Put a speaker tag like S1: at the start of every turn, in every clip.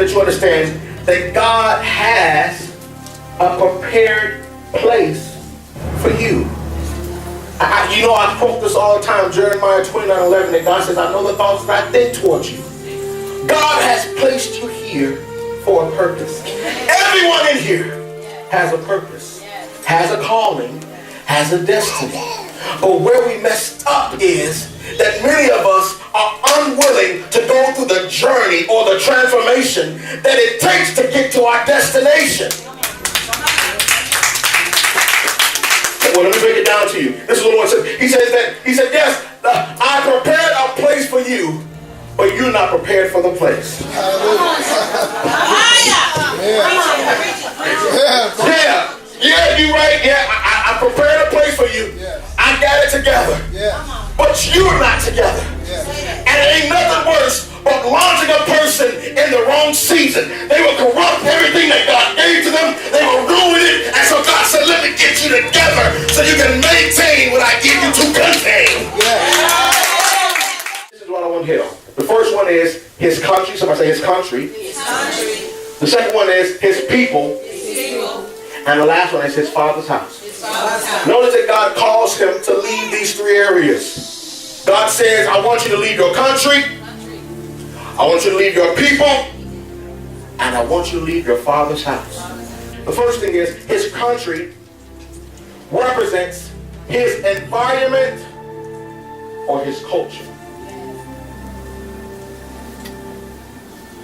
S1: that you understand that God has a prepared place for you. I quote this all the time, Jeremiah 29:11, that God says, I know the thoughts that I think towards you. God has placed you here for a purpose. Everyone in here has a purpose, has a calling, has a destiny. But where we messed up is that many of us are unwilling to go through the journey or the transformation that it takes to get to our destination. Well, let me break it down to you. This is what the Lord said. He said, yes, I prepared a place for you, but you're not prepared for the place. Yeah, you're right. Yeah, I prepared a place for you. I got it together. But you're not together. And it ain't nothing worse but launching a person in the wrong season. They will corrupt everything that God gave to them. They will ruin it. And so God said, let me get you together so you can maintain what I give you to contain. This is what I want to hit on. The first one is his country. Somebody say his country. The second one is his people. And the last one is his father's house. Notice that God calls him to leave these three areas. God says, I want you to leave your country. I want you to leave your people. And I want you to leave your father's house. The first thing is his country represents his environment or his culture.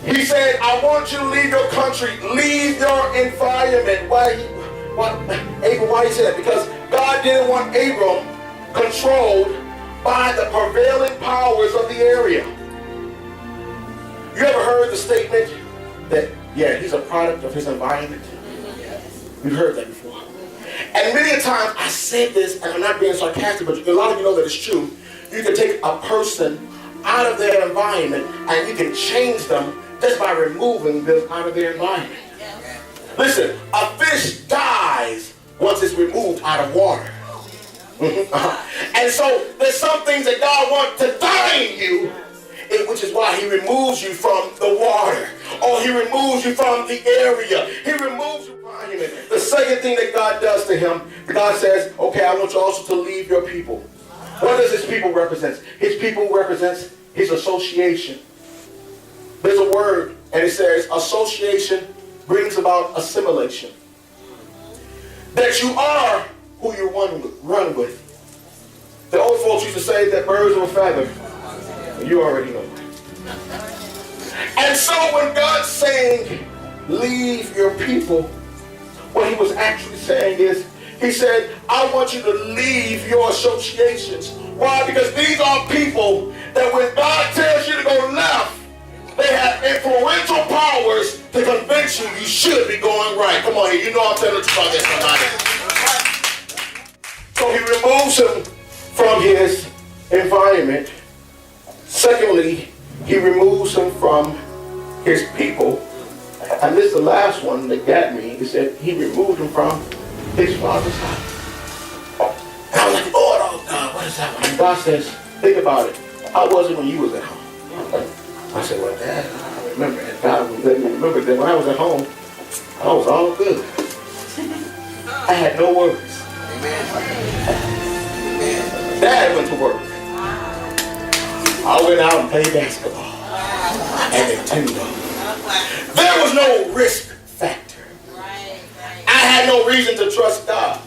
S1: He said, I want you to leave your country, leave your environment. Why he said that? Because God didn't want Abram controlled by the prevailing powers of the area. You ever heard the statement that, he's a product of his environment? You've heard that before. And many times I said this, and I'm not being sarcastic, but a lot of you know that it's true. You can take a person out of their environment and you can change them just by removing them out of their environment. Listen, a fish dies once it's removed out of water. And so there's some things that God wants to die in you, which is why he removes you from the water, or he removes you from the area. He removes your environment. The second thing that God does to him, God says, okay, I want you also to leave your people. What does his people represent? His people represents his association. There's a word, and it says association brings about assimilation. That you are who you run with. The old folks used to say that birds of a feather. You already know. And so when God's saying, leave your people, what he was actually saying is, he said, I want you to leave your associations. Why? Because these are people that when God tells you to go left, they have influential powers to convince you should be going right. Come on here, you know I'm telling you about that somebody. So he removes him from his environment. Secondly, he removes him from his people. And this is the last one that got me. He said he removed him from his father's house. And I was like, oh God, what is that? And God says, think about it. How was it when you was at home? I said, well, Dad, I remember. And God let me remember that when I was at home, I was all good. I had no worries. Dad went to work. I went out and played basketball and Nintendo. There was no risk factor. I had no reason to trust God.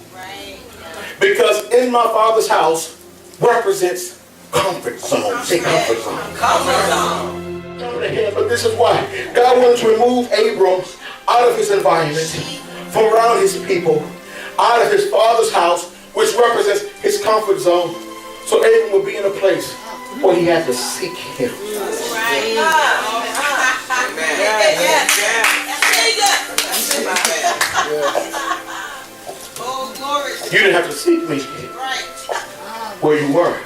S1: Because in my father's house represents comfort zone. Say comfort zone. Comfort zone. But this is why. God wanted to remove Abram out of his environment, from around his people, out of his father's house, which represents his comfort zone. So Abram would be in a place where he had to seek him. You didn't have to seek me where you were.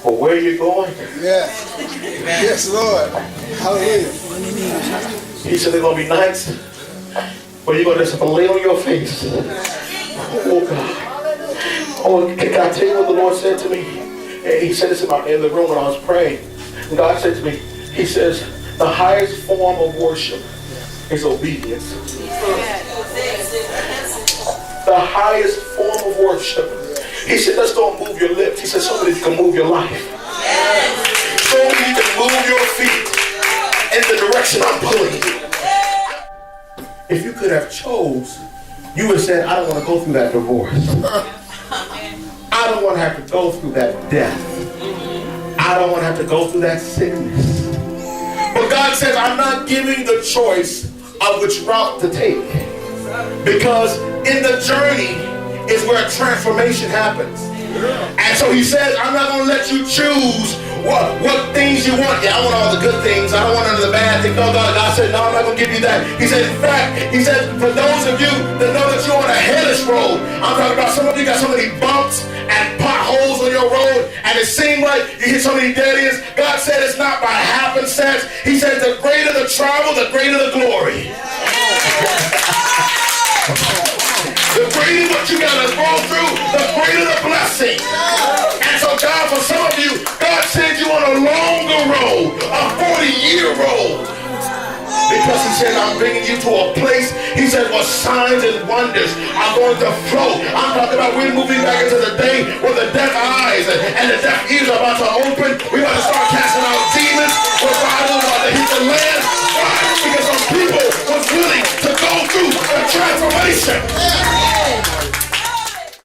S1: But where you're going.
S2: Yes, Lord. Hallelujah.
S1: He said there's going to be nights where you're going to just lay on your face. Oh God. Oh, can I tell you what the Lord said to me? And he said this in the room when I was praying. And God said to me, he says, The highest form of worship is obedience. The highest form of worship. He said, let's don't move your lips. He said, so that you can move your life. So that you can move your feet in the direction I'm pulling you. If you could have chose, you would have said, I don't want to go through that divorce. I don't want to have to go through that death. I don't want to have to go through that sickness. But God says, I'm not giving the choice of which route to take. Because in the journey is where transformation happens. And so he says, I'm not going to let you choose what things you want. Yeah, I want all the good things. I don't want none of the bad things. No, God said, no, I'm not going to give you that. He said, in fact, he said, for those of you that know that you're on a hellish road, I'm talking about some of you got so many bumps and potholes on your road, and it seemed like you hit so many dead ends. God said it's not by happenstance. He said, the greater the travel, the greater the glory. The greater what you got to go through, the greater the blessing. And so God, for some of you, God sends you on a longer road, a 40-year road. Because he said, I'm bringing you to a place, he said, where signs and wonders are going to flow. I'm talking about we're moving back into the day where the deaf eyes and the deaf ears are about to open. We're about to start casting out demons. Revival about to hit the land. Why? Because some people was willing to go through the transformation.